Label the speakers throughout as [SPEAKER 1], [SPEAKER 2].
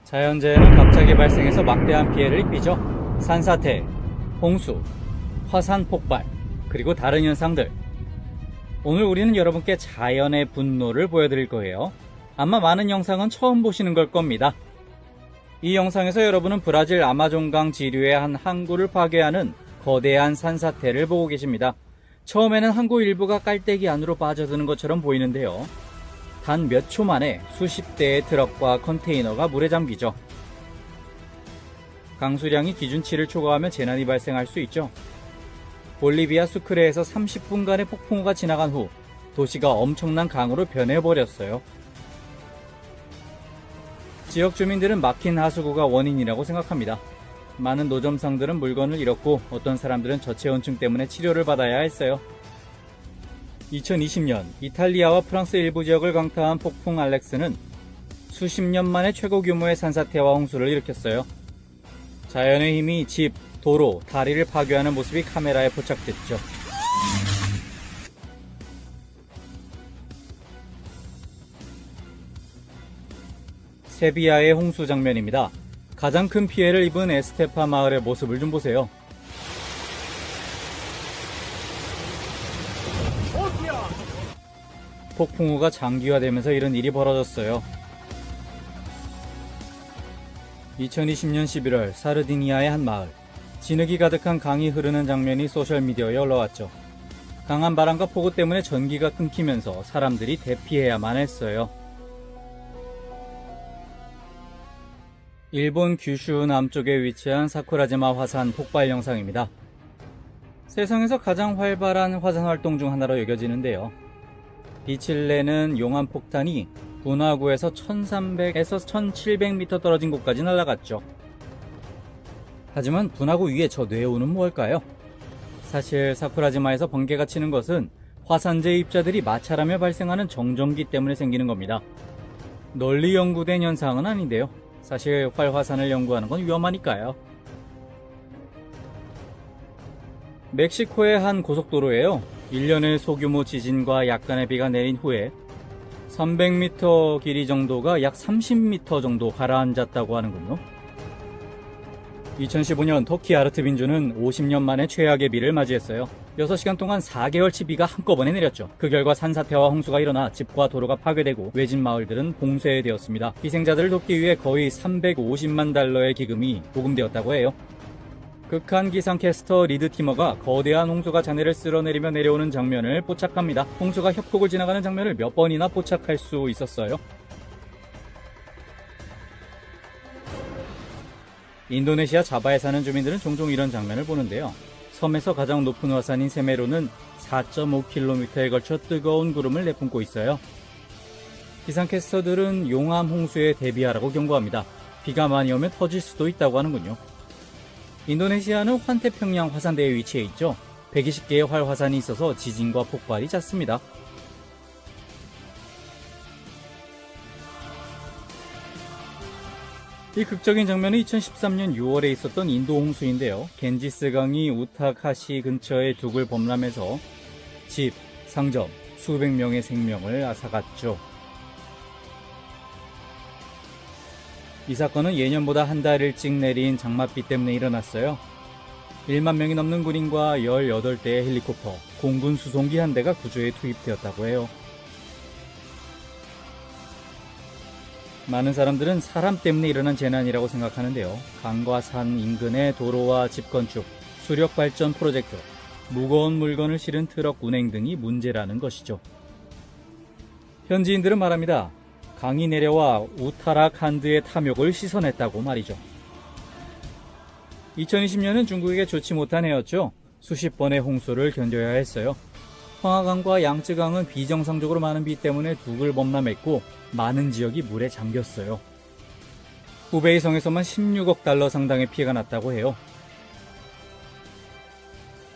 [SPEAKER 1] 자연재해는 갑자기 발생해서 막대한 피해를 입히죠. 산사태, 홍수, 화산 폭발, 그리고 다른 현상들. 오늘 우리는 여러분께 자연의 분노를 보여드릴 거예요. 아마 많은 영상은 처음 보시는 걸 겁니다. 이 영상에서 여러분은 브라질 아마존강 지류의 한 항구를 파괴하는 거대한 산사태를 보고 계십니다. 처음에는 항구 일부가 깔때기 안으로 빠져드는 것처럼 보이는데요. 단 몇 초 만에 수십 대의 트럭과 컨테이너가 물에 잠기죠. 강수량이 기준치를 초과하면 재난이 발생할 수 있죠. 볼리비아 수크레에서 30분간의 폭풍우가 지나간 후 도시가 엄청난 강으로 변해버렸어요. 지역 주민들은 막힌 하수구가 원인이라고 생각합니다. 많은 노점상들은 물건을 잃었고 어떤 사람들은 저체온증 때문에 치료를 받아야 했어요. 2020년 이탈리아와 프랑스 일부 지역을 강타한 폭풍 알렉스는 수십 년 만에 최고 규모의 산사태와 홍수를 일으켰어요. 자연의 힘이 집, 도로, 다리를 파괴하는 모습이 카메라에 포착됐죠. 세비야의 홍수 장면입니다. 가장 큰 피해를 입은 에스테파 마을의 모습을 좀 보세요. 폭풍우가 장기화되면서 이런 일이 벌어졌어요. 2020년 11월 사르디니아의 한 마을. 진흙이 가득한 강이 흐르는 장면이 소셜미디어에 올라왔죠. 강한 바람과 폭우 때문에 전기가 끊기면서 사람들이 대피해야만 했어요. 일본 규슈 남쪽에 위치한 사쿠라지마 화산 폭발 영상입니다. 세상에서 가장 활발한 화산 활동 중 하나로 여겨지는데요. 빛을 내는 용암 폭탄이 분화구에서 1300에서 1700m 떨어진 곳까지 날아갔죠. 하지만 분화구 위에 저 뇌우는 뭘까요? 사실 사쿠라지마에서 번개가 치는 것은 화산재 입자들이 마찰하며 발생하는 정전기 때문에 생기는 겁니다. 널리 연구된 현상은 아닌데요. 사실 활화산을 연구하는 건 위험하니까요. 멕시코의 한 고속도로예요. 1년의 소규모 지진과 약간의 비가 내린 후에 300m 길이 정도가 약 30m 정도 가라앉았다고 하는군요. 2015년 터키 아르트빈주는 50년 만에 최악의 비를 맞이했어요. 6시간 동안 4개월치 비가 한꺼번에 내렸죠. 그 결과 산사태와 홍수가 일어나 집과 도로가 파괴되고 외진 마을들은 봉쇄되었습니다. 희생자들을 돕기 위해 거의 350만 달러의 기금이 보금되었다고 해요. 극한 기상캐스터 리드 티머가 거대한 홍수가 잔해를 쓸어내리며 내려오는 장면을 포착합니다. 홍수가 협곡을 지나가는 장면을 몇 번이나 포착할 수 있었어요. 인도네시아 자바에 사는 주민들은 종종 이런 장면을 보는데요. 섬에서 가장 높은 화산인 세메로는 4.5km에 걸쳐 뜨거운 구름을 내뿜고 있어요. 기상캐스터들은 용암 홍수에 대비하라고 경고합니다. 비가 많이 오면 터질 수도 있다고 하는군요. 인도네시아는 환태평양 화산대에 위치해 있죠. 120개의 활화산이 있어서 지진과 폭발이 잦습니다. 이 극적인 장면은 2013년 6월에 있었던 인도 홍수인데요. 겐지스강이 우타카시 근처의 둑을 범람해서 집, 상점, 수백 명의 생명을 앗아갔죠. 이 사건은 예년보다 한 달 일찍 내린 장맛비 때문에 일어났어요. 1만 명이 넘는 군인과 18대의 헬리콥터, 공군 수송기 한 대가 구조에 투입되었다고 해요. 많은 사람들은 사람 때문에 일어난 재난이라고 생각하는데요. 강과 산 인근의 도로와 집 건축, 수력 발전 프로젝트, 무거운 물건을 실은 트럭 운행 등이 문제라는 것이죠. 현지인들은 말합니다. 강이 내려와 우타라칸드의 탐욕을 씻어냈다고 말이죠. 2020년은 중국에게 좋지 못한 해였죠. 수십 번의 홍수를 견뎌야 했어요. 황하강과 양쯔강은 비정상적으로 많은 비 때문에 둑을 범람했고 많은 지역이 물에 잠겼어요. 후베이 성에서만 16억 달러 상당의 피해가 났다고 해요.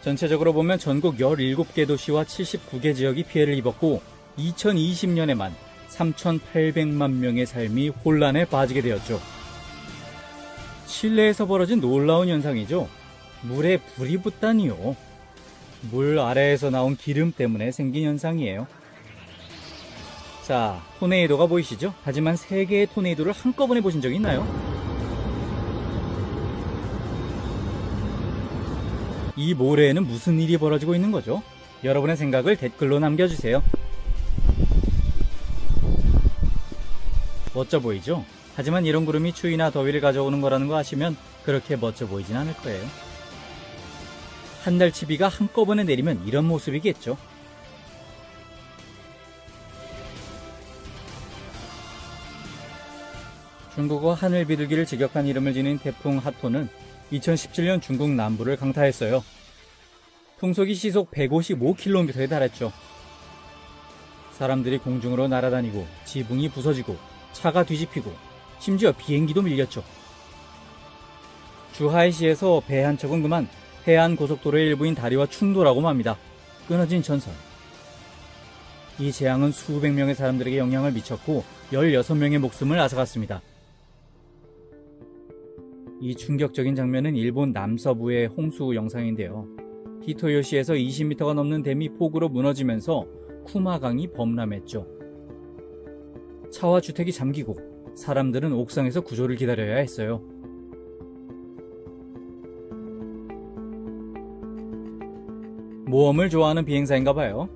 [SPEAKER 1] 전체적으로 보면 전국 17개 도시와 79개 지역이 피해를 입었고 2020년에만 3,800만 명의 삶이 혼란에 빠지게 되었죠. 실내에서 벌어진 놀라운 현상이죠. 물에 불이 붙다니요. 물 아래에서 나온 기름 때문에 생긴 현상이에요. 자, 토네이도가 보이시죠? 하지만 3개의 토네이도를 한꺼번에 보신 적이 있나요? 이 모래에는 무슨 일이 벌어지고 있는 거죠? 여러분의 생각을 댓글로 남겨주세요. 멋져 보이죠? 하지만 이런 구름이 추위나 더위를 가져오는 거라는 거 아시면 그렇게 멋져 보이진 않을 거예요. 한 달치 비가 한꺼번에 내리면 이런 모습이겠죠. 중국어 하늘 비둘기를 직역한 이름을 지닌 태풍 하토는 2017년 중국 남부를 강타했어요. 풍속이 시속 155km에 달했죠. 사람들이 공중으로 날아다니고 지붕이 부서지고 차가 뒤집히고 심지어 비행기도 밀렸죠. 주하이시에서 배 한 척은 그만 해안 고속도로의 일부인 다리와 충돌하고 맙니다. 끊어진 전선. 이 재앙은 수백 명의 사람들에게 영향을 미쳤고 16명의 목숨을 앗아갔습니다. 이 충격적인 장면은 일본 남서부의 홍수 영상인데요. 히토요시에서 20m가 넘는 댐이 폭우로 무너지면서 쿠마강이 범람했죠. 차와 주택이 잠기고 사람들은 옥상에서 구조를 기다려야 했어요. 모험을 좋아하는 비행사인가봐요.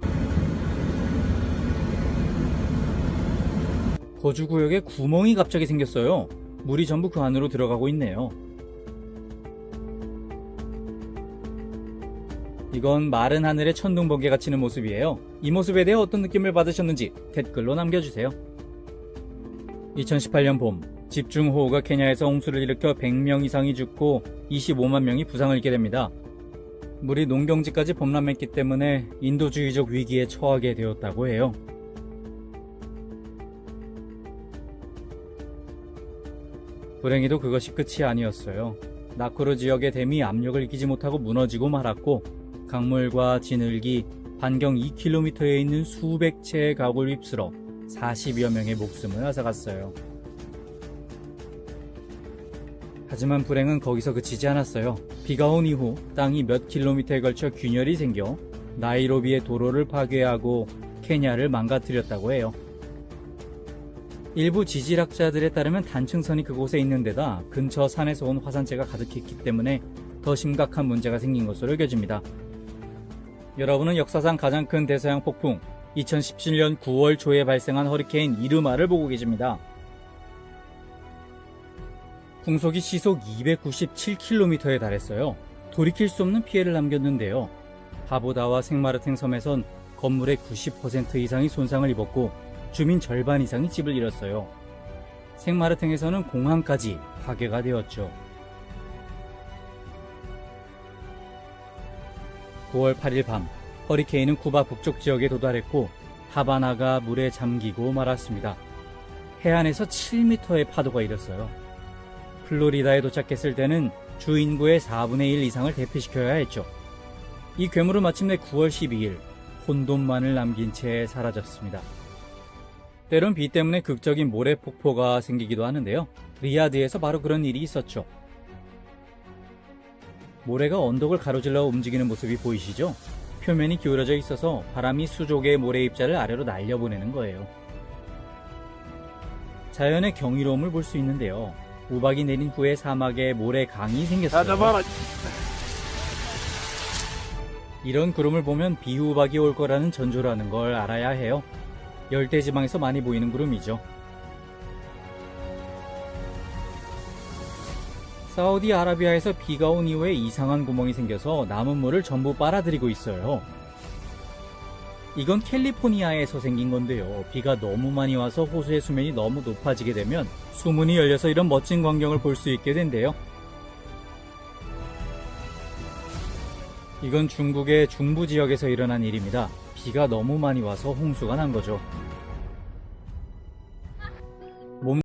[SPEAKER 1] 거주구역에 구멍이 갑자기 생겼어요. 물이 전부 그 안으로 들어가고 있네요. 이건 마른 하늘에 천둥번개가 치는 모습이에요. 이 모습에 대해 어떤 느낌을 받으셨는지 댓글로 남겨주세요. 2018년 봄, 집중호우가 케냐에서 홍수를 일으켜 100명 이상이 죽고 25만 명이 부상을 입게 됩니다. 물이 농경지까지 범람했기 때문에 인도주의적 위기에 처하게 되었다고 해요. 불행히도 그것이 끝이 아니었어요. 나코르 지역의 댐이 압력을 이기지 못하고 무너지고 말았고 강물과 진흙이 반경 2km에 있는 수백 채의 가구를 휩쓸어 40여 명의 목숨을 앗아갔어요. 하지만 불행은 거기서 그치지 않았어요. 비가 온 이후 땅이 몇 킬로미터에 걸쳐 균열이 생겨 나이로비의 도로를 파괴하고 케냐를 망가뜨렸다고 해요. 일부 지질학자들에 따르면 단층선이 그곳에 있는 데다 근처 산에서 온 화산재가 가득했기 때문에 더 심각한 문제가 생긴 것으로 여겨집니다. 여러분은 역사상 가장 큰 대서양 폭풍 2017년 9월 초에 발생한 허리케인 이르마를 보고 계십니다. 풍속이 시속 297km에 달했어요. 돌이킬 수 없는 피해를 남겼는데요. 바보다와 생마르탱 섬에선 건물의 90% 이상이 손상을 입었고 주민 절반 이상이 집을 잃었어요. 생마르탱에서는 공항까지 파괴가 되었죠. 9월 8일 밤, 허리케인은 쿠바 북쪽 지역에 도달했고 하바나가 물에 잠기고 말았습니다. 해안에서 7m의 파도가 일었어요. 플로리다에 도착했을 때는 주 인구의 4분의 1 이상을 대피시켜야 했죠. 이 괴물은 마침내 9월 12일 혼돈만을 남긴 채 사라졌습니다. 때론 비 때문에 극적인 모래 폭포가 생기기도 하는데요. 리야드에서 바로 그런 일이 있었죠. 모래가 언덕을 가로질러 움직이는 모습이 보이시죠? 표면이 기울어져 있어서 바람이 수족의 모래 입자를 아래로 날려보내는 거예요. 자연의 경이로움을 볼 수 있는데요. 우박이 내린 후에 사막에 모래강이 생겼어요. 이런 구름을 보면 비우박이 올 거라는 전조라는 걸 알아야 해요. 열대지방에서 많이 보이는 구름이죠. 사우디아라비아에서 비가 온 이후에 이상한 구멍이 생겨서 남은 물을 전부 빨아들이고 있어요. 이건 캘리포니아에서 생긴 건데요. 비가 너무 많이 와서 호수의 수면이 너무 높아지게 되면 수문이 열려서 이런 멋진 광경을 볼 수 있게 된대요. 이건 중국의 중부 지역에서 일어난 일입니다. 비가 너무 많이 와서 홍수가 난 거죠.